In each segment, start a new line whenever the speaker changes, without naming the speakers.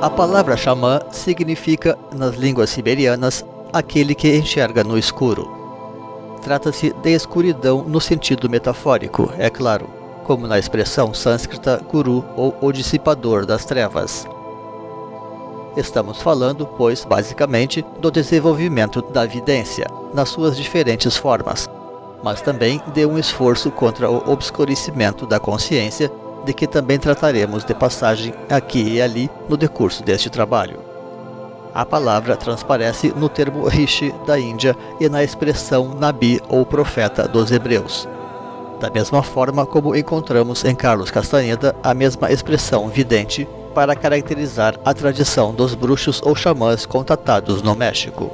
A palavra xamã significa, nas línguas siberianas, aquele que enxerga no escuro. Trata-se de escuridão no sentido metafórico, é claro, como na expressão sânscrita guru ou o dissipador das trevas. Estamos falando, pois, basicamente, do desenvolvimento da vidência, nas suas diferentes formas, mas também de um esforço contra o obscurecimento da consciência, de que também trataremos de passagem aqui e ali no decurso deste trabalho. A palavra transparece no termo Rishi da Índia e na expressão Nabi ou profeta dos hebreus. Da mesma forma como encontramos em Carlos Castaneda a mesma expressão vidente para caracterizar a tradição dos bruxos ou xamãs contatados no México.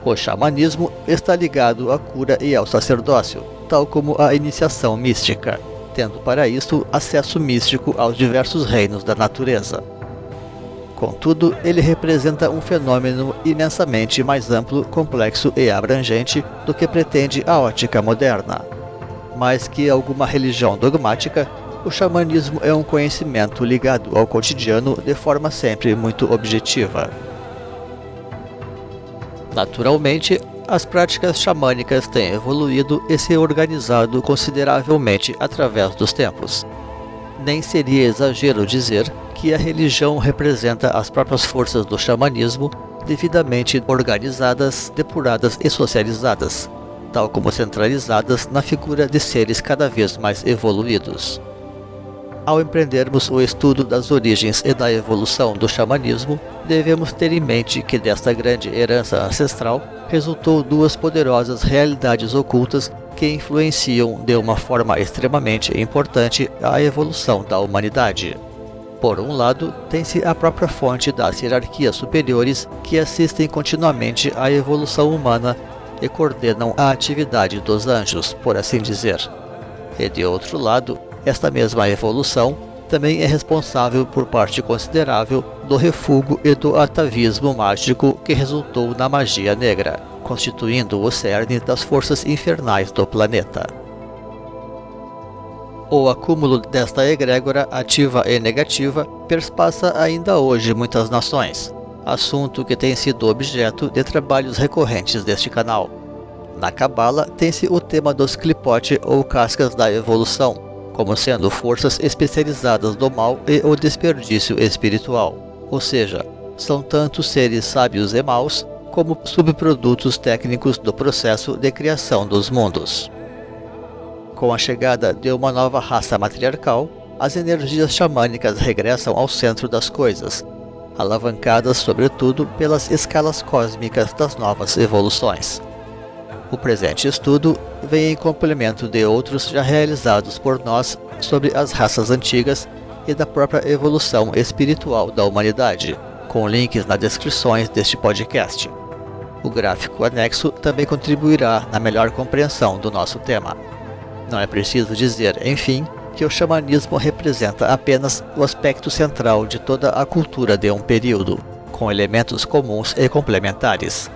O xamanismo está ligado à cura e ao sacerdócio, tal como a iniciação mística, tendo para isso acesso místico aos diversos reinos da natureza. Contudo, ele representa um fenômeno imensamente mais amplo, complexo e abrangente do que pretende a ótica moderna. Mais que alguma religião dogmática, o xamanismo é um conhecimento ligado ao cotidiano de forma sempre muito objetiva. Naturalmente, as práticas xamânicas têm evoluído e se organizado consideravelmente através dos tempos. Nem seria exagero dizer que a religião representa as próprias forças do xamanismo devidamente organizadas, depuradas e socializadas, tal como centralizadas na figura de seres cada vez mais evoluídos. Ao empreendermos o estudo das origens e da evolução do xamanismo, devemos ter em mente que desta grande herança ancestral resultou duas poderosas realidades ocultas que influenciam de uma forma extremamente importante a evolução da humanidade. Por um lado, tem-se a própria fonte das hierarquias superiores que assistem continuamente à evolução humana e coordenam a atividade dos anjos, por assim dizer. E de outro lado, esta mesma evolução também é responsável por parte considerável do refúgio e do atavismo mágico que resultou na magia negra, constituindo o cerne das forças infernais do planeta. O acúmulo desta egrégora ativa e negativa perspassa ainda hoje muitas nações, assunto que tem sido objeto de trabalhos recorrentes deste canal. Na Cabala tem-se o tema dos clipote ou cascas da evolução, como sendo forças especializadas do mal e o desperdício espiritual, ou seja, são tanto seres sábios e maus, como subprodutos técnicos do processo de criação dos mundos. Com a chegada de uma nova raça matriarcal, as energias xamânicas regressam ao centro das coisas, alavancadas sobretudo pelas escalas cósmicas das novas evoluções. O presente estudo vem em complemento de outros já realizados por nós sobre as raças antigas e da própria evolução espiritual da humanidade, com links nas descrições deste podcast. O gráfico anexo também contribuirá na melhor compreensão do nosso tema. Não é preciso dizer, enfim, que o xamanismo representa apenas o aspecto central de toda a cultura de um período, com elementos comuns e complementares.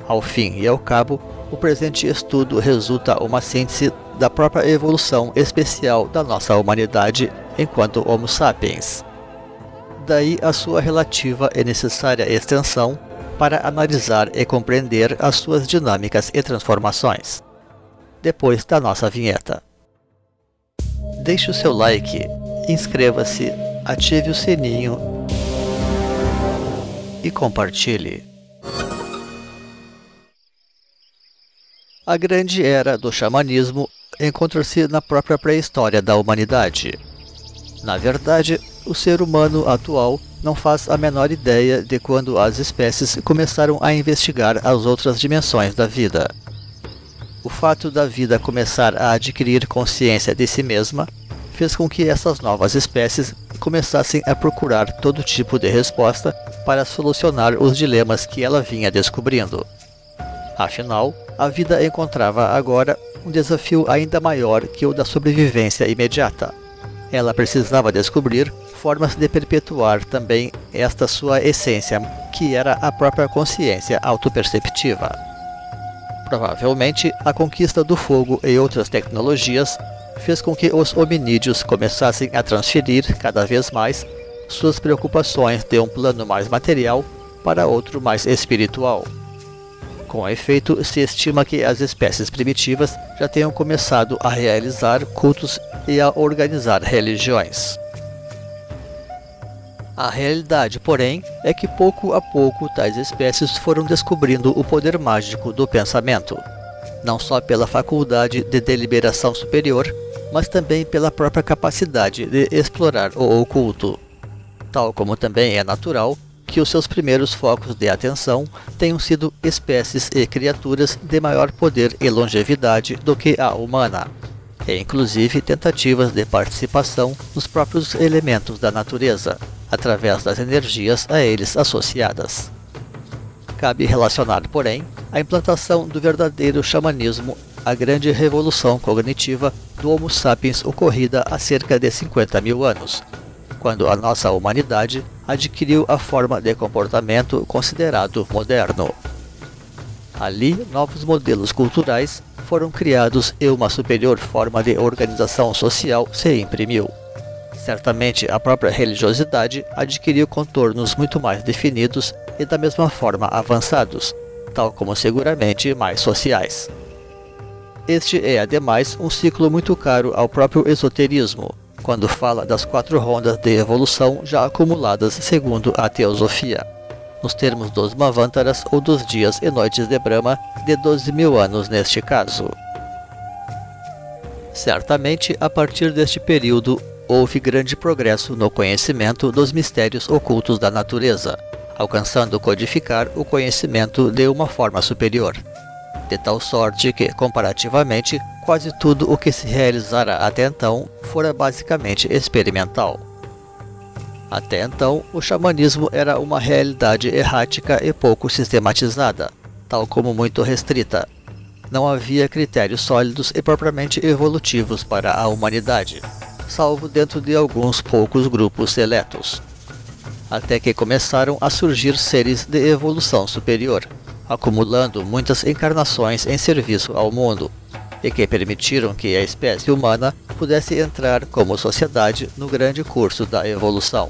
Ao fim e ao cabo, o presente estudo resulta uma síntese da própria evolução especial da nossa humanidade enquanto Homo sapiens. Daí a sua relativa e necessária extensão para analisar e compreender as suas dinâmicas e transformações. Depois da nossa vinheta. Deixe o seu like, inscreva-se, ative o sininho e compartilhe. A grande era do xamanismo encontra-se na própria pré-história da humanidade. Na verdade, o ser humano atual não faz a menor ideia de quando as espécies começaram a investigar as outras dimensões da vida. O fato da vida começar a adquirir consciência de si mesma fez com que essas novas espécies começassem a procurar todo tipo de resposta para solucionar os dilemas que ela vinha descobrindo. Afinal, a vida encontrava agora um desafio ainda maior que o da sobrevivência imediata. Ela precisava descobrir formas de perpetuar também esta sua essência, que era a própria consciência autoperceptiva. Provavelmente, a conquista do fogo e outras tecnologias fez com que os hominídeos começassem a transferir cada vez mais suas preocupações de um plano mais material para outro mais espiritual. Com efeito, se estima que as espécies primitivas já tenham começado a realizar cultos e a organizar religiões. A realidade, porém, é que pouco a pouco tais espécies foram descobrindo o poder mágico do pensamento, não só pela faculdade de deliberação superior, mas também pela própria capacidade de explorar o oculto. Tal como também é natural que os seus primeiros focos de atenção tenham sido espécies e criaturas de maior poder e longevidade do que a humana, e inclusive tentativas de participação nos próprios elementos da natureza, através das energias a eles associadas. Cabe relacionar, porém, a implantação do verdadeiro xamanismo à grande revolução cognitiva do Homo sapiens ocorrida há cerca de 50 mil anos, quando a nossa humanidade adquiriu a forma de comportamento considerado moderno. Ali, novos modelos culturais foram criados e uma superior forma de organização social se imprimiu. Certamente, a própria religiosidade adquiriu contornos muito mais definidos e da mesma forma avançados, tal como seguramente mais sociais. Este é, ademais, um ciclo muito caro ao próprio esoterismo, quando fala das 4 rondas de evolução já acumuladas segundo a teosofia, nos termos dos Manvantaras ou dos dias e noites de Brahma, de 12 mil anos neste caso. Certamente, a partir deste período, houve grande progresso no conhecimento dos mistérios ocultos da natureza, alcançando codificar o conhecimento de uma forma superior, de tal sorte que, comparativamente, quase tudo o que se realizara até então fora basicamente experimental. Até então, o xamanismo era uma realidade errática e pouco sistematizada, tal como muito restrita. Não havia critérios sólidos e propriamente evolutivos para a humanidade, salvo dentro de alguns poucos grupos seletos. Até que começaram a surgir seres de evolução superior, acumulando muitas encarnações em serviço ao mundo, e que permitiram que a espécie humana pudesse entrar como sociedade no grande curso da evolução.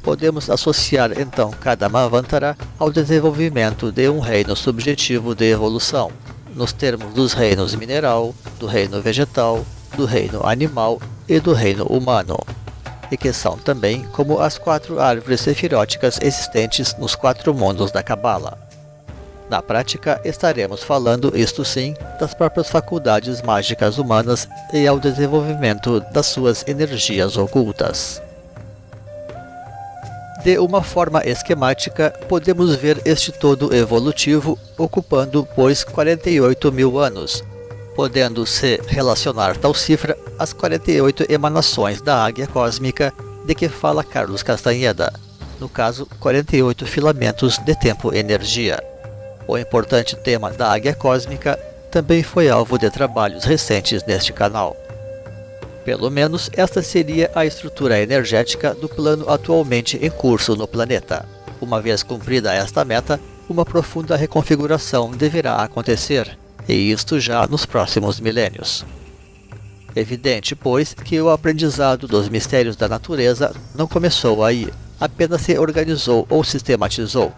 Podemos associar então cada Manvantara ao desenvolvimento de um reino subjetivo de evolução, nos termos dos reinos mineral, do reino vegetal, do reino animal e do reino humano, e que são também como as 4 árvores sefiróticas existentes nos 4 mundos da Cabala. Na prática, estaremos falando, isto sim, das próprias faculdades mágicas humanas e ao desenvolvimento das suas energias ocultas. De uma forma esquemática, podemos ver este todo evolutivo ocupando, pois, 48 mil anos, podendo se relacionar tal cifra às 48 emanações da águia cósmica de que fala Carlos Castanheda, no caso, 48 filamentos de tempo-energia. O importante tema da águia cósmica também foi alvo de trabalhos recentes neste canal. Pelo menos esta seria a estrutura energética do plano atualmente em curso no planeta. Uma vez cumprida esta meta, uma profunda reconfiguração deverá acontecer, e isto já nos próximos milênios. Evidente, pois, que o aprendizado dos mistérios da natureza não começou aí, apenas se organizou ou sistematizou.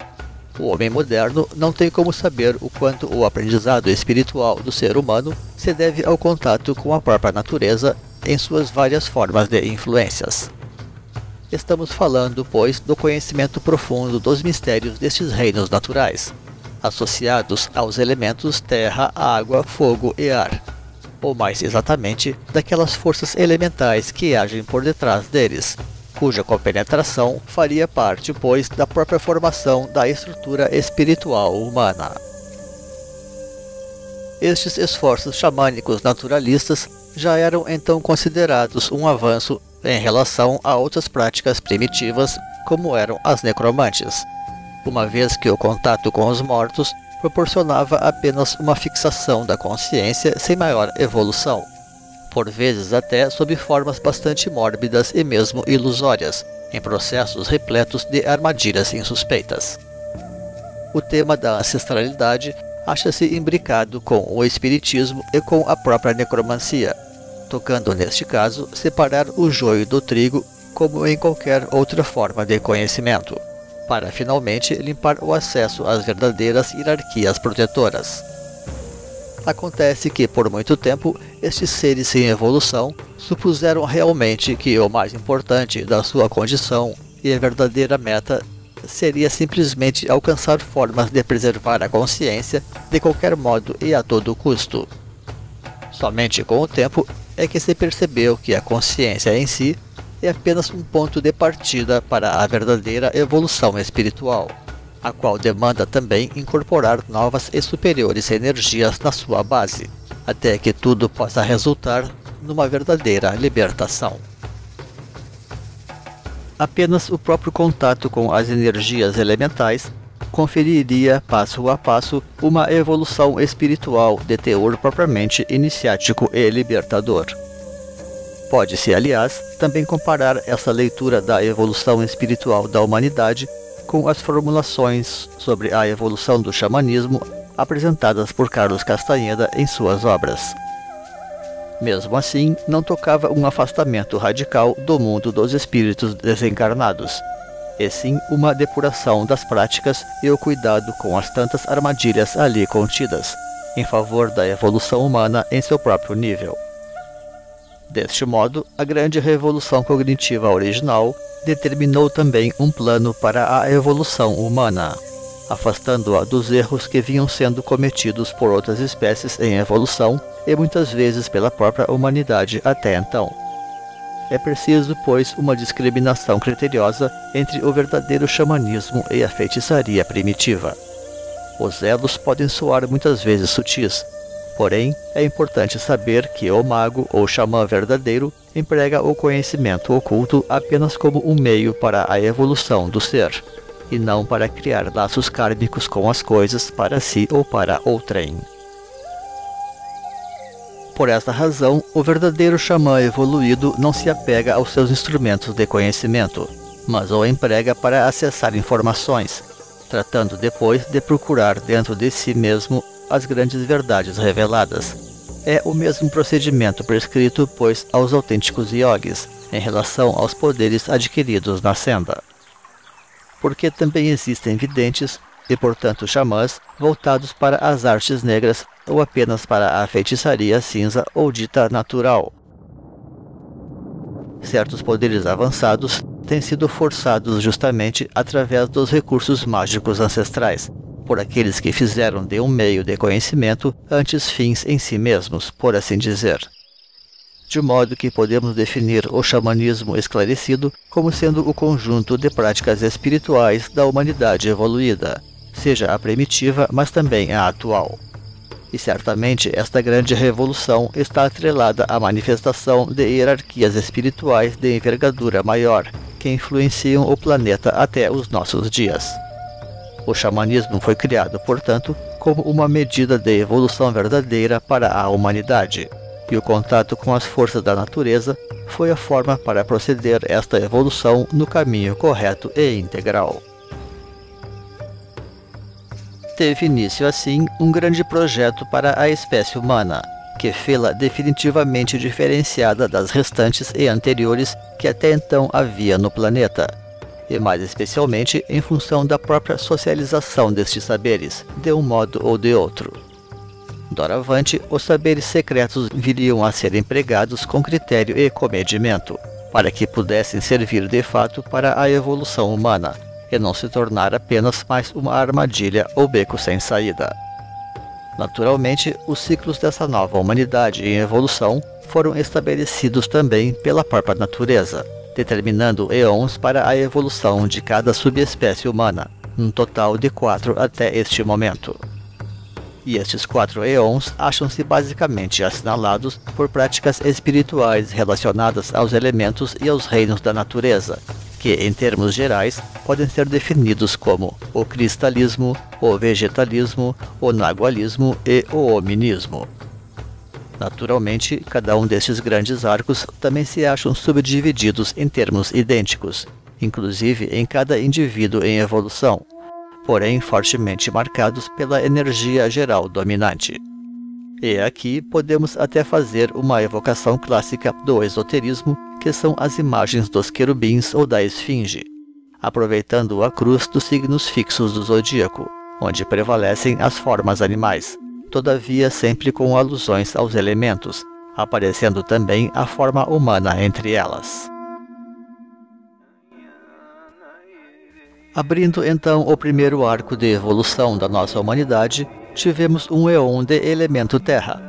O homem moderno não tem como saber o quanto o aprendizado espiritual do ser humano se deve ao contato com a própria natureza em suas várias formas de influências. Estamos falando, pois, do conhecimento profundo dos mistérios destes reinos naturais, associados aos elementos terra, água, fogo e ar, ou mais exatamente, daquelas forças elementais que agem por detrás deles, cuja compenetração faria parte, pois, da própria formação da estrutura espiritual humana. Estes esforços xamânicos naturalistas já eram então considerados um avanço em relação a outras práticas primitivas, como eram as necromantes, uma vez que o contato com os mortos proporcionava apenas uma fixação da consciência sem maior evolução, por vezes até sob formas bastante mórbidas e mesmo ilusórias, em processos repletos de armadilhas insuspeitas. O tema da ancestralidade acha-se imbricado com o espiritismo e com a própria necromancia, tocando neste caso separar o joio do trigo como em qualquer outra forma de conhecimento, para finalmente limpar o acesso às verdadeiras hierarquias protetoras. Acontece que, por muito tempo, estes seres em evolução supuseram realmente que o mais importante da sua condição e a verdadeira meta seria simplesmente alcançar formas de preservar a consciência de qualquer modo e a todo custo. Somente com o tempo é que se percebeu que a consciência em si é apenas um ponto de partida para a verdadeira evolução espiritual, a qual demanda também incorporar novas e superiores energias na sua base, até que tudo possa resultar numa verdadeira libertação. Apenas o próprio contato com as energias elementais conferiria, passo a passo, uma evolução espiritual de teor propriamente iniciático e libertador. Pode-se, aliás, também comparar essa leitura da evolução espiritual da humanidade com as formulações sobre a evolução do xamanismo apresentadas por Carlos Castaneda em suas obras. Mesmo assim, não tocava um afastamento radical do mundo dos espíritos desencarnados, e sim uma depuração das práticas e o cuidado com as tantas armadilhas ali contidas, em favor da evolução humana em seu próprio nível. Deste modo, a grande revolução cognitiva original determinou também um plano para a evolução humana, afastando-a dos erros que vinham sendo cometidos por outras espécies em evolução e muitas vezes pela própria humanidade até então. É preciso, pois, uma discriminação criteriosa entre o verdadeiro xamanismo e a feitiçaria primitiva. Os elos podem soar muitas vezes sutis, porém, é importante saber que o mago ou xamã verdadeiro emprega o conhecimento oculto apenas como um meio para a evolução do ser, e não para criar laços kármicos com as coisas para si ou para outrem. Por esta razão, o verdadeiro xamã evoluído não se apega aos seus instrumentos de conhecimento, mas o emprega para acessar informações, tratando depois de procurar dentro de si mesmo as grandes verdades reveladas. É o mesmo procedimento prescrito, pois, aos autênticos yogis, em relação aos poderes adquiridos na senda. Porque também existem videntes, e portanto xamãs, voltados para as artes negras ou apenas para a feitiçaria cinza ou dita natural. Certos poderes avançados têm sido forçados justamente através dos recursos mágicos ancestrais, por aqueles que fizeram de um meio de conhecimento antes fins em si mesmos, por assim dizer. De modo que podemos definir o xamanismo esclarecido como sendo o conjunto de práticas espirituais da humanidade evoluída, seja a primitiva, mas também a atual. E certamente esta grande revolução está atrelada à manifestação de hierarquias espirituais de envergadura maior, que influenciam o planeta até os nossos dias. O xamanismo foi criado, portanto, como uma medida de evolução verdadeira para a humanidade, e o contato com as forças da natureza foi a forma para proceder esta evolução no caminho correto e integral. Teve início, assim, um grande projeto para a espécie humana, que fê-la definitivamente diferenciada das restantes e anteriores que até então havia no planeta, e mais especialmente em função da própria socialização destes saberes, de um modo ou de outro. Doravante, os saberes secretos viriam a ser empregados com critério e comedimento, para que pudessem servir de fato para a evolução humana, e não se tornar apenas mais uma armadilha ou beco sem saída. Naturalmente, os ciclos dessa nova humanidade em evolução foram estabelecidos também pela própria natureza, determinando eons para a evolução de cada subespécie humana, um total de 4 até este momento. E estes 4 eons acham-se basicamente assinalados por práticas espirituais relacionadas aos elementos e aos reinos da natureza, que, em termos gerais, podem ser definidos como o cristalismo, o vegetalismo, o nagualismo e o hominismo. Naturalmente, cada um destes grandes arcos também se acham subdivididos em termos idênticos, inclusive em cada indivíduo em evolução, porém fortemente marcados pela energia geral dominante. E aqui podemos até fazer uma evocação clássica do esoterismo, que são as imagens dos querubins ou da esfinge, aproveitando a cruz dos signos fixos do zodíaco, onde prevalecem as formas animais, todavia sempre com alusões aos elementos, aparecendo também a forma humana entre elas. Abrindo então o primeiro arco de evolução da nossa humanidade, tivemos um éon de elemento terra,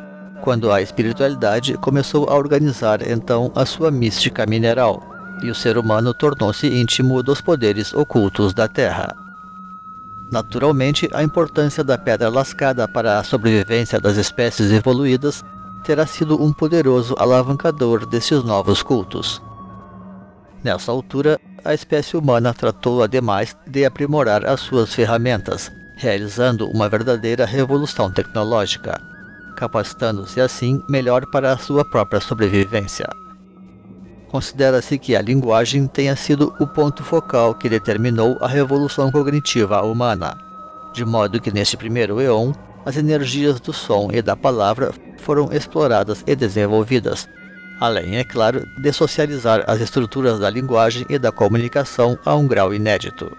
quando a espiritualidade começou a organizar então a sua mística mineral, e o ser humano tornou-se íntimo dos poderes ocultos da terra. Naturalmente, a importância da pedra lascada para a sobrevivência das espécies evoluídas terá sido um poderoso alavancador desses novos cultos. Nessa altura, a espécie humana tratou ademais de aprimorar as suas ferramentas, realizando uma verdadeira revolução tecnológica, capacitando-se assim melhor para a sua própria sobrevivência. Considera-se que a linguagem tenha sido o ponto focal que determinou a revolução cognitiva humana, de modo que neste primeiro éon, as energias do som e da palavra foram exploradas e desenvolvidas, além, é claro, de socializar as estruturas da linguagem e da comunicação a um grau inédito.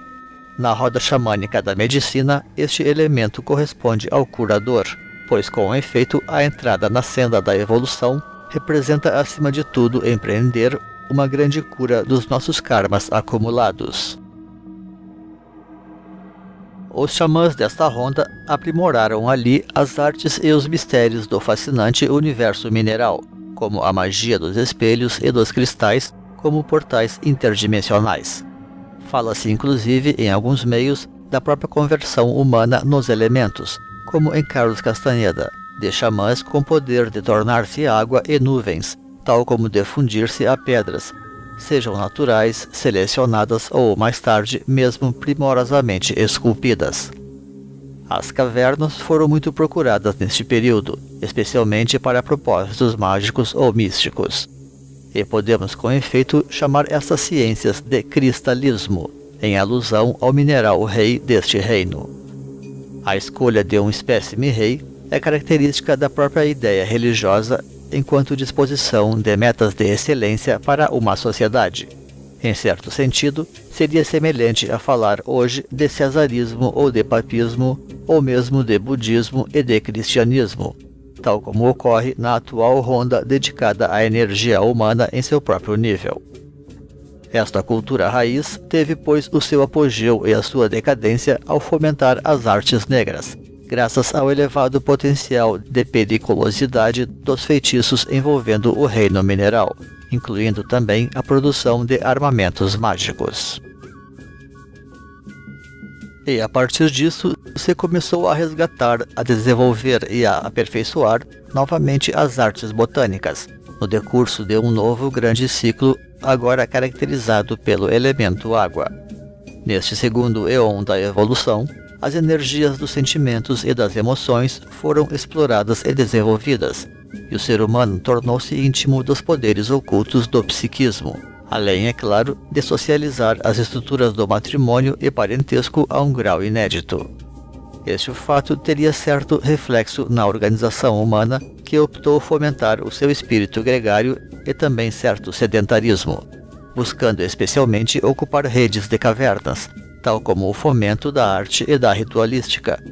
Na roda xamânica da medicina, este elemento corresponde ao curador, pois com efeito a entrada na senda da evolução representa acima de tudo empreender uma grande cura dos nossos karmas acumulados. Os xamãs desta ronda aprimoraram ali as artes e os mistérios do fascinante universo mineral, como a magia dos espelhos e dos cristais como portais interdimensionais. Fala-se inclusive em alguns meios da própria conversão humana nos elementos, como em Carlos Castaneda, de xamãs com poder de tornar-se água e nuvens, tal como de fundir-se a pedras, sejam naturais, selecionadas ou, mais tarde, mesmo primorosamente esculpidas. As cavernas foram muito procuradas neste período, especialmente para propósitos mágicos ou místicos. E podemos com efeito chamar essas ciências de cristalismo, em alusão ao mineral rei deste reino. A escolha de um espécime rei é característica da própria ideia religiosa enquanto disposição de metas de excelência para uma sociedade. Em certo sentido, seria semelhante a falar hoje de cesarismo ou de papismo, ou mesmo de budismo e de cristianismo, tal como ocorre na atual ronda dedicada à energia humana em seu próprio nível. Esta cultura raiz teve, pois, o seu apogeu e a sua decadência ao fomentar as artes negras, graças ao elevado potencial de periculosidade dos feitiços envolvendo o reino mineral, incluindo também a produção de armamentos mágicos. E a partir disso, se começou a resgatar, a desenvolver e a aperfeiçoar novamente as artes botânicas, no decurso de um novo grande ciclo, agora caracterizado pelo elemento água. Neste segundo éon da evolução, as energias dos sentimentos e das emoções foram exploradas e desenvolvidas, e o ser humano tornou-se íntimo dos poderes ocultos do psiquismo, além, é claro, de socializar as estruturas do matrimônio e parentesco a um grau inédito. Este fato teria certo reflexo na organização humana, que optou fomentar o seu espírito gregário e também certo sedentarismo, buscando especialmente ocupar redes de cavernas, tal como o fomento da arte e da ritualística,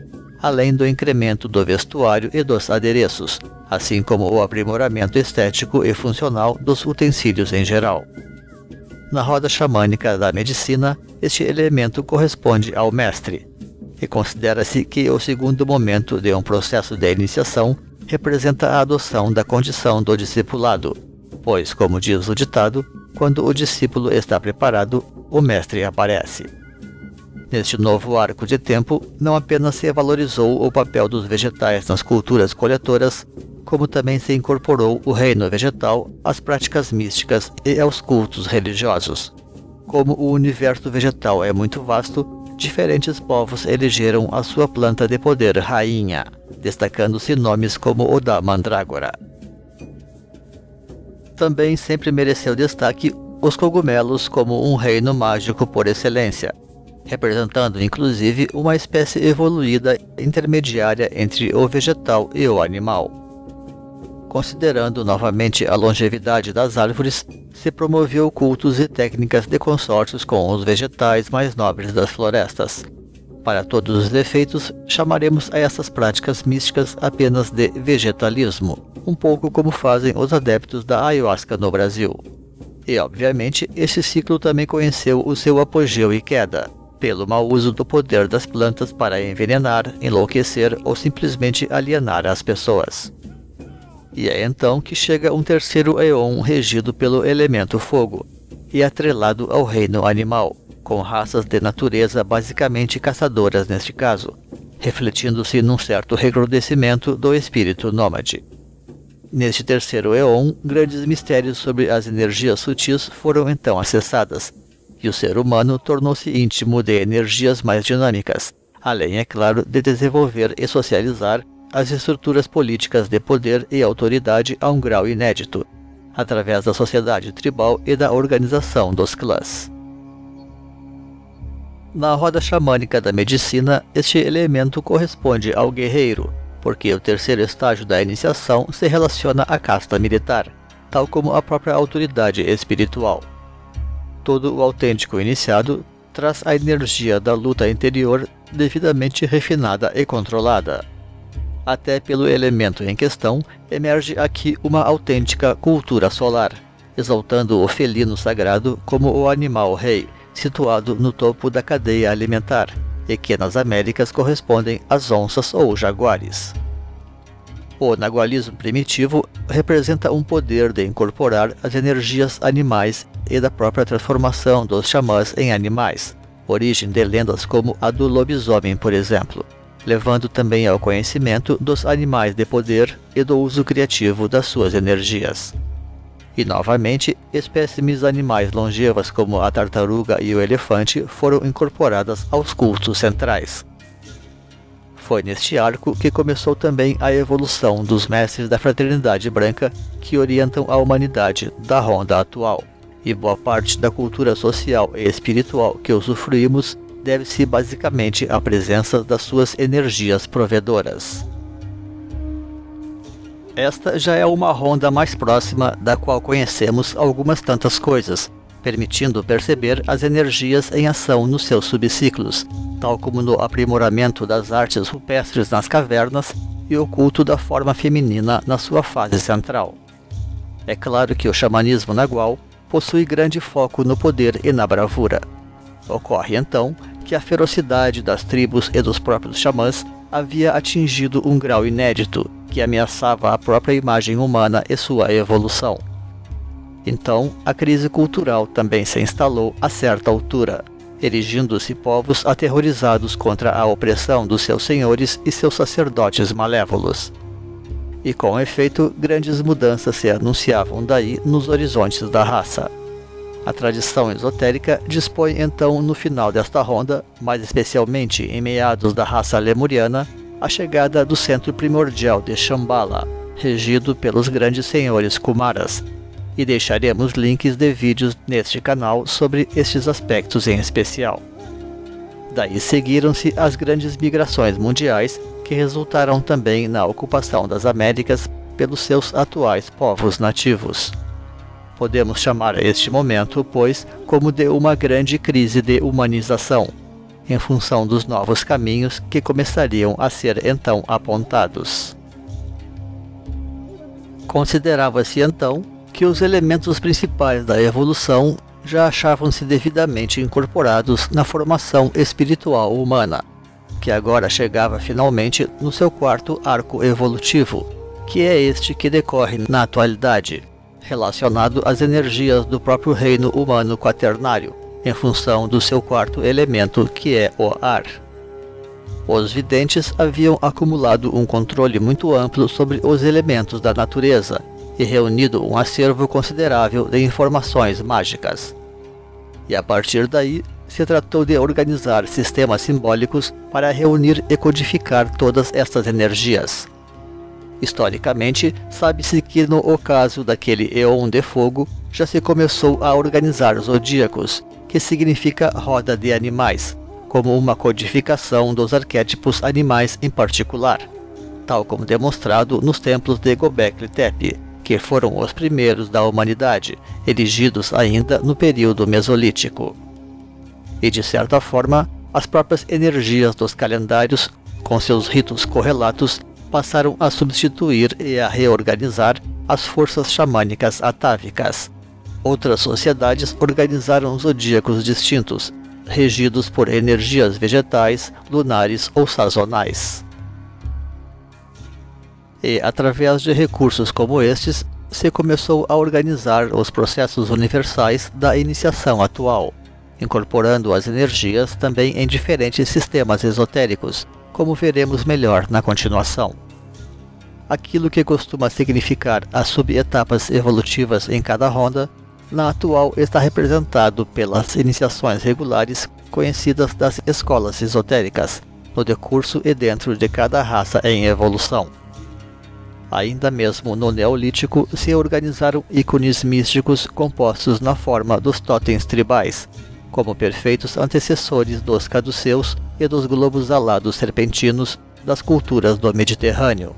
além do incremento do vestuário e dos adereços, assim como o aprimoramento estético e funcional dos utensílios em geral. Na roda xamânica da medicina, este elemento corresponde ao mestre, e considera-se que o segundo momento de um processo de iniciação representa a adoção da condição do discipulado, pois, como diz o ditado, quando o discípulo está preparado, o mestre aparece. Neste novo arco de tempo, não apenas se valorizou o papel dos vegetais nas culturas coletoras, como também se incorporou o reino vegetal às práticas místicas e aos cultos religiosos. Como o universo vegetal é muito vasto, diferentes povos elegeram a sua planta de poder rainha, destacando-se nomes como o da mandrágora. Também sempre mereceu destaque os cogumelos como um reino mágico por excelência, representando inclusive uma espécie evoluída intermediária entre o vegetal e o animal. Considerando novamente a longevidade das árvores, se promoveu cultos e técnicas de consórcios com os vegetais mais nobres das florestas. Para todos os efeitos, chamaremos a essas práticas místicas apenas de vegetalismo, um pouco como fazem os adeptos da ayahuasca no Brasil. E, obviamente, esse ciclo também conheceu o seu apogeu e queda, pelo mau uso do poder das plantas para envenenar, enlouquecer ou simplesmente alienar as pessoas. E é então que chega um terceiro Eon regido pelo elemento fogo, e atrelado ao reino animal, com raças de natureza basicamente caçadoras neste caso, refletindo-se num certo recrudescimento do espírito nômade. Neste terceiro Eon, grandes mistérios sobre as energias sutis foram então acessadas, e o ser humano tornou-se íntimo de energias mais dinâmicas, além, é claro, de desenvolver e socializar as estruturas políticas de poder e autoridade a um grau inédito, através da sociedade tribal e da organização dos clãs. Na roda xamânica da medicina, este elemento corresponde ao guerreiro, porque o terceiro estágio da iniciação se relaciona à casta militar, tal como a própria autoridade espiritual. Todo o autêntico iniciado traz a energia da luta interior devidamente refinada e controlada. Até pelo elemento em questão, emerge aqui uma autêntica cultura solar, exaltando o felino sagrado como o animal rei, situado no topo da cadeia alimentar, e que nas Américas correspondem às onças ou jaguares. O nagualismo primitivo representa um poder de incorporar as energias animais e da própria transformação dos xamãs em animais, origem de lendas como a do lobisomem, por exemplo, levando também ao conhecimento dos animais de poder e do uso criativo das suas energias. E novamente, espécimes animais longevas como a tartaruga e o elefante foram incorporadas aos cultos centrais. Foi neste arco que começou também a evolução dos mestres da fraternidade branca que orientam a humanidade da ronda atual, e boa parte da cultura social e espiritual que usufruímos deve-se basicamente à presença das suas energias provedoras. Esta já é uma ronda mais próxima da qual conhecemos algumas tantas coisas, permitindo perceber as energias em ação nos seus subciclos, tal como no aprimoramento das artes rupestres nas cavernas e o culto da forma feminina na sua fase central. É claro que o xamanismo nagual possui grande foco no poder e na bravura. Ocorre então que a ferocidade das tribos e dos próprios xamãs havia atingido um grau inédito que ameaçava a própria imagem humana e sua evolução. Então, a crise cultural também se instalou a certa altura, erigindo-se povos aterrorizados contra a opressão dos seus senhores e seus sacerdotes malévolos. E com efeito, grandes mudanças se anunciavam daí nos horizontes da raça. A tradição esotérica dispõe então no final desta ronda, mais especialmente em meados da raça lemuriana, a chegada do centro primordial de Shambhala, regido pelos grandes senhores Kumaras, e deixaremos links de vídeos neste canal sobre estes aspectos em especial. Daí seguiram-se as grandes migrações mundiais que resultaram também na ocupação das Américas pelos seus atuais povos nativos. Podemos chamar este momento, pois, como de uma grande crise de humanização, em função dos novos caminhos que começariam a ser então apontados. Considerava-se então que os elementos principais da evolução já achavam-se devidamente incorporados na formação espiritual humana, que agora chegava finalmente no seu quarto arco evolutivo, que é este que decorre na atualidade, relacionado às energias do próprio reino humano quaternário, em função do seu quarto elemento, que é o ar. Os videntes haviam acumulado um controle muito amplo sobre os elementos da natureza e reunido um acervo considerável de informações mágicas. E a partir daí, se tratou de organizar sistemas simbólicos para reunir e codificar todas estas energias. Historicamente, sabe-se que no ocaso daquele Eon de Fogo, já se começou a organizar zodíacos, que significa roda de animais, como uma codificação dos arquétipos animais em particular, tal como demonstrado nos templos de Göbekli Tepe, que foram os primeiros da humanidade, erigidos ainda no período mesolítico. E de certa forma, as próprias energias dos calendários, com seus ritos correlatos, passaram a substituir e a reorganizar as forças xamânicas atávicas. Outras sociedades organizaram zodíacos distintos, regidos por energias vegetais, lunares ou sazonais. E, através de recursos como estes, se começou a organizar os processos universais da iniciação atual, incorporando as energias também em diferentes sistemas esotéricos, como veremos melhor na continuação. Aquilo que costuma significar as subetapas evolutivas em cada ronda, na atual está representado pelas iniciações regulares conhecidas das escolas esotéricas, no decurso e dentro de cada raça em evolução. Ainda mesmo no Neolítico se organizaram ícones místicos compostos na forma dos totens tribais, como perfeitos antecessores dos caduceus e dos globos alados serpentinos das culturas do Mediterrâneo,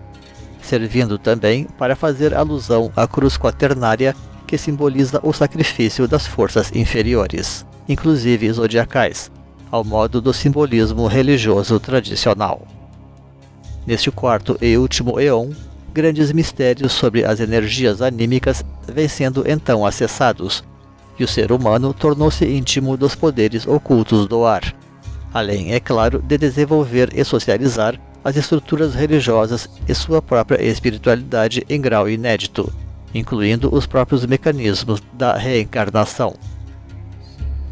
servindo também para fazer alusão à cruz quaternária que simboliza o sacrifício das forças inferiores, inclusive zodiacais, ao modo do simbolismo religioso tradicional. Neste quarto e último éon, grandes mistérios sobre as energias anímicas vêm sendo então acessados, e o ser humano tornou-se íntimo dos poderes ocultos do ar, além, é claro, de desenvolver e socializar as estruturas religiosas e sua própria espiritualidade em grau inédito, incluindo os próprios mecanismos da reencarnação.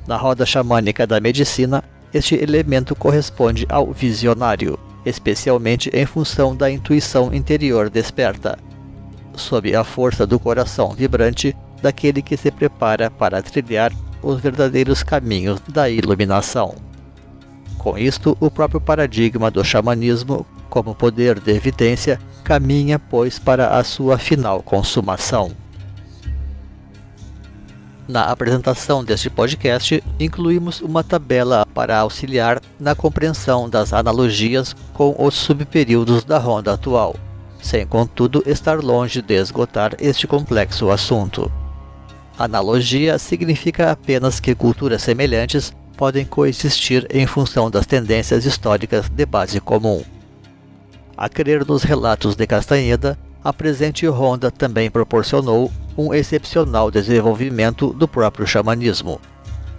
Na roda xamânica da medicina, este elemento corresponde ao visionário, especialmente em função da intuição interior desperta, sob a força do coração vibrante daquele que se prepara para trilhar os verdadeiros caminhos da iluminação. Com isto, o próprio paradigma do xamanismo, como poder de evidência, caminha, pois, para a sua final consumação. Na apresentação deste podcast, incluímos uma tabela para auxiliar na compreensão das analogias com os subperíodos da ronda atual, sem, contudo, estar longe de esgotar este complexo assunto. Analogia significa apenas que culturas semelhantes podem coexistir em função das tendências históricas de base comum. A crer nos relatos de Castanheda, a presente ronda também proporcionou um excepcional desenvolvimento do próprio xamanismo,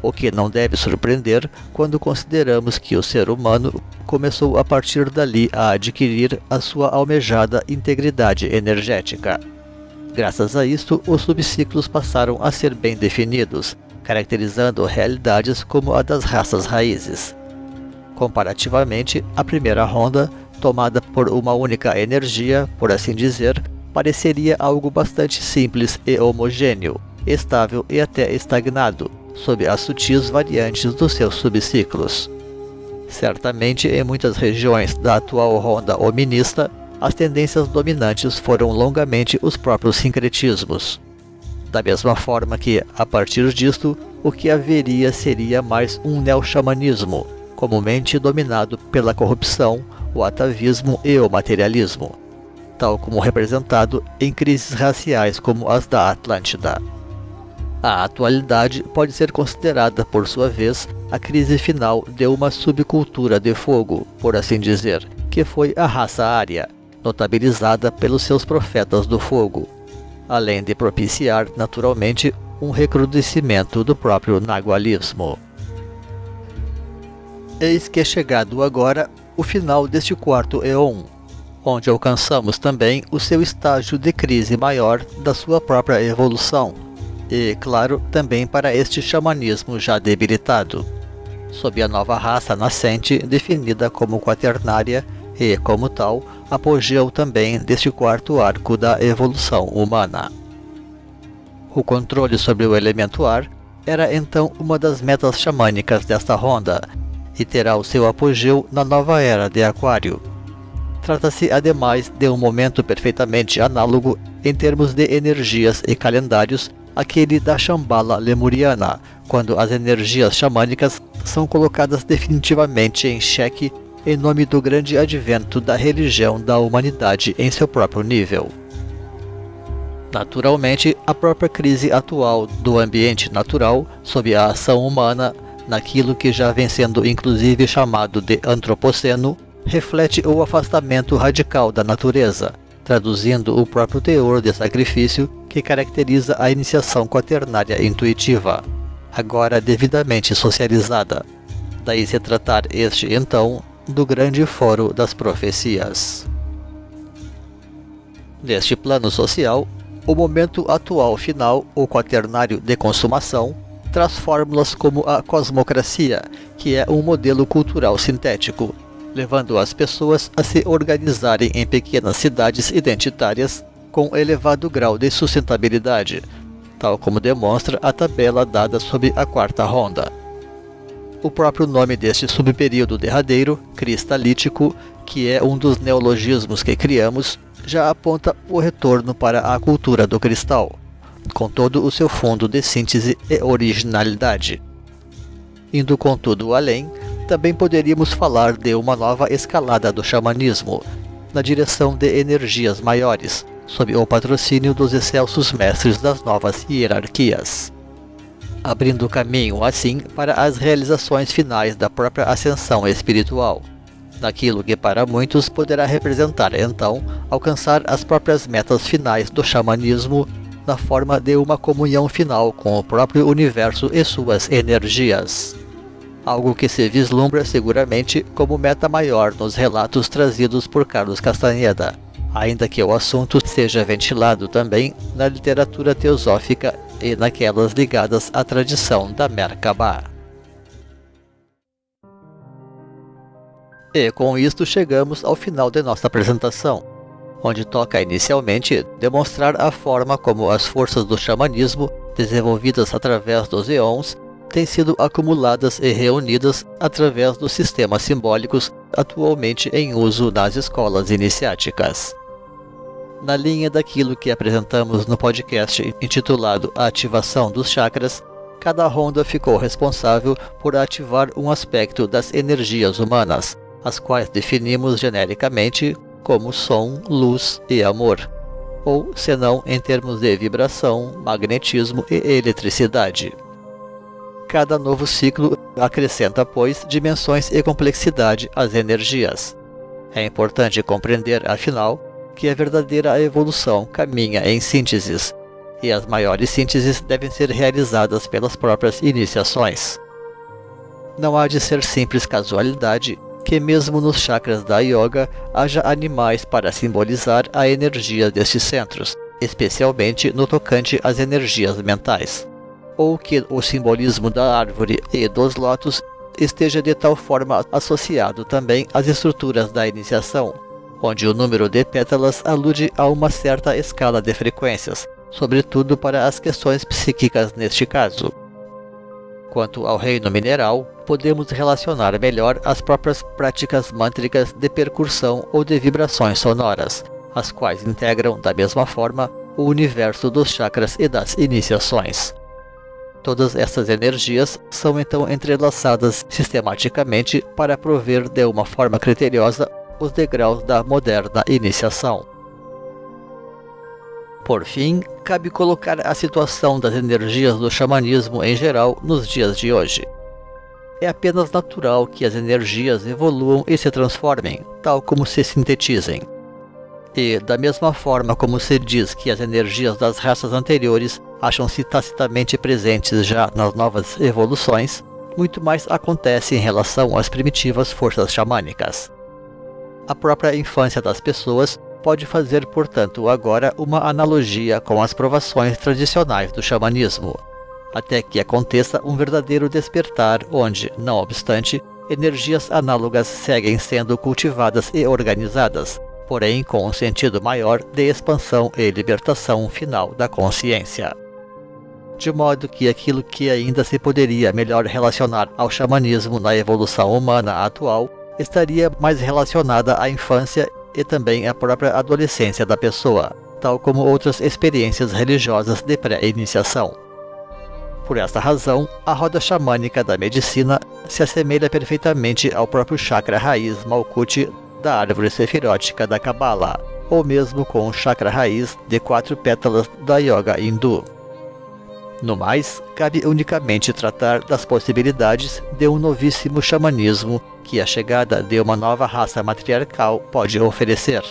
o que não deve surpreender quando consideramos que o ser humano começou a partir dali a adquirir a sua almejada integridade energética. Graças a isto, os subciclos passaram a ser bem definidos, caracterizando realidades como a das raças raízes. Comparativamente, a primeira ronda, tomada por uma única energia, por assim dizer, pareceria algo bastante simples e homogêneo, estável e até estagnado, sob as sutis variantes dos seus subciclos. Certamente, em muitas regiões da atual ronda hominista, as tendências dominantes foram longamente os próprios sincretismos. Da mesma forma que, a partir disto, o que haveria seria mais um neoxamanismo, comumente dominado pela corrupção, o atavismo e o materialismo, tal como representado em crises raciais como as da Atlântida. A atualidade pode ser considerada, por sua vez, a crise final de uma subcultura de fogo, por assim dizer, que foi a raça ária, notabilizada pelos seus profetas do fogo, além de propiciar, naturalmente, um recrudescimento do próprio nagualismo. Eis que é chegado agora o final deste quarto éon, onde alcançamos também o seu estágio de crise maior da sua própria evolução, e, claro, também para este xamanismo já debilitado, sob a nova raça nascente definida como quaternária e, como tal, apogeu também deste quarto arco da evolução humana. O controle sobre o elemento ar era então uma das metas xamânicas desta ronda, e terá o seu apogeu na nova era de Aquário. Trata-se, ademais, de um momento perfeitamente análogo em termos de energias e calendários àquele da Shambhala lemuriana, quando as energias xamânicas são colocadas definitivamente em xeque em nome do grande advento da religião da humanidade em seu próprio nível. Naturalmente, a própria crise atual do ambiente natural, sob a ação humana, naquilo que já vem sendo inclusive chamado de antropoceno, reflete o afastamento radical da natureza, traduzindo o próprio teor de sacrifício que caracteriza a iniciação quaternária intuitiva, agora devidamente socializada. Daí se tratar este, então, do grande foro das profecias. Neste plano social, o momento atual final, o quaternário de consumação, traz fórmulas como a cosmocracia, que é um modelo cultural sintético, levando as pessoas a se organizarem em pequenas cidades identitárias com elevado grau de sustentabilidade, tal como demonstra a tabela dada sob a quarta ronda. O próprio nome deste subperíodo derradeiro, cristalítico, que é um dos neologismos que criamos, já aponta o retorno para a cultura do cristal, com todo o seu fundo de síntese e originalidade. Indo contudo além, também poderíamos falar de uma nova escalada do xamanismo, na direção de energias maiores, sob o patrocínio dos excelsos mestres das novas hierarquias, abrindo caminho assim para as realizações finais da própria ascensão espiritual, naquilo que para muitos poderá representar então alcançar as próprias metas finais do xamanismo na forma de uma comunhão final com o próprio universo e suas energias. Algo que se vislumbra seguramente como meta maior nos relatos trazidos por Carlos Castaneda, ainda que o assunto seja ventilado também na literatura teosófica e naquelas ligadas à tradição da Merkabah. E com isto chegamos ao final de nossa apresentação, onde toca inicialmente demonstrar a forma como as forças do xamanismo, desenvolvidas através dos eons, têm sido acumuladas e reunidas através dos sistemas simbólicos atualmente em uso nas escolas iniciáticas. Na linha daquilo que apresentamos no podcast intitulado A Ativação dos Chakras, cada ronda ficou responsável por ativar um aspecto das energias humanas, as quais definimos genericamente como som, luz e amor, ou senão em termos de vibração, magnetismo e eletricidade. Cada novo ciclo acrescenta, pois, dimensões e complexidade às energias. É importante compreender, afinal, que a verdadeira evolução caminha em sínteses, e as maiores sínteses devem ser realizadas pelas próprias iniciações. Não há de ser simples casualidade que mesmo nos chakras da yoga haja animais para simbolizar a energia destes centros, especialmente no tocante às energias mentais, ou que o simbolismo da árvore e dos lótus esteja de tal forma associado também às estruturas da iniciação, onde o número de pétalas alude a uma certa escala de frequências, sobretudo para as questões psíquicas neste caso. Quanto ao reino mineral, podemos relacionar melhor as próprias práticas mântricas de percussão ou de vibrações sonoras, as quais integram, da mesma forma, o universo dos chakras e das iniciações. Todas essas energias são então entrelaçadas sistematicamente para prover de uma forma criteriosa os degraus da moderna iniciação. Por fim, cabe colocar a situação das energias do xamanismo em geral nos dias de hoje. É apenas natural que as energias evoluam e se transformem, tal como se sintetizem. E, da mesma forma como se diz que as energias das raças anteriores acham-se tacitamente presentes já nas novas evoluções, muito mais acontece em relação às primitivas forças xamânicas. A própria infância das pessoas pode fazer, portanto, agora uma analogia com as provações tradicionais do xamanismo, até que aconteça um verdadeiro despertar onde, não obstante, energias análogas seguem sendo cultivadas e organizadas, porém com um sentido maior de expansão e libertação final da consciência. De modo que aquilo que ainda se poderia melhor relacionar ao xamanismo na evolução humana atual estaria mais relacionada à infância e também à própria adolescência da pessoa, tal como outras experiências religiosas de pré-iniciação. Por esta razão, a roda xamânica da medicina se assemelha perfeitamente ao próprio chakra raiz Malkuth da árvore sefirótica da Cabala, ou mesmo com o chakra raiz de 4 pétalas da yoga hindu. No mais, cabe unicamente tratar das possibilidades de um novíssimo xamanismo que a chegada de uma nova raça matriarcal pode oferecer.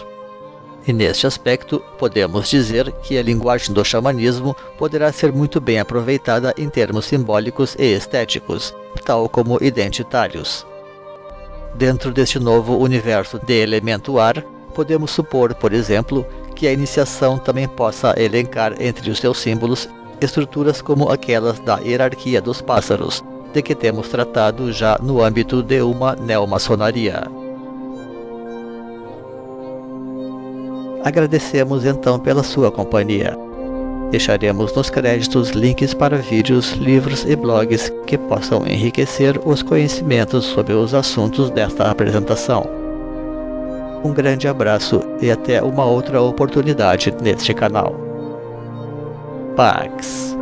E neste aspecto, podemos dizer que a linguagem do xamanismo poderá ser muito bem aproveitada em termos simbólicos e estéticos, tal como identitários. Dentro deste novo universo de elemento ar, podemos supor, por exemplo, que a iniciação também possa elencar entre os seus símbolos estruturas como aquelas da hierarquia dos pássaros, de que temos tratado já no âmbito de uma neomaçonaria. Agradecemos então pela sua companhia. Deixaremos nos créditos links para vídeos, livros e blogs que possam enriquecer os conhecimentos sobre os assuntos desta apresentação. Um grande abraço e até uma outra oportunidade neste canal. Pax.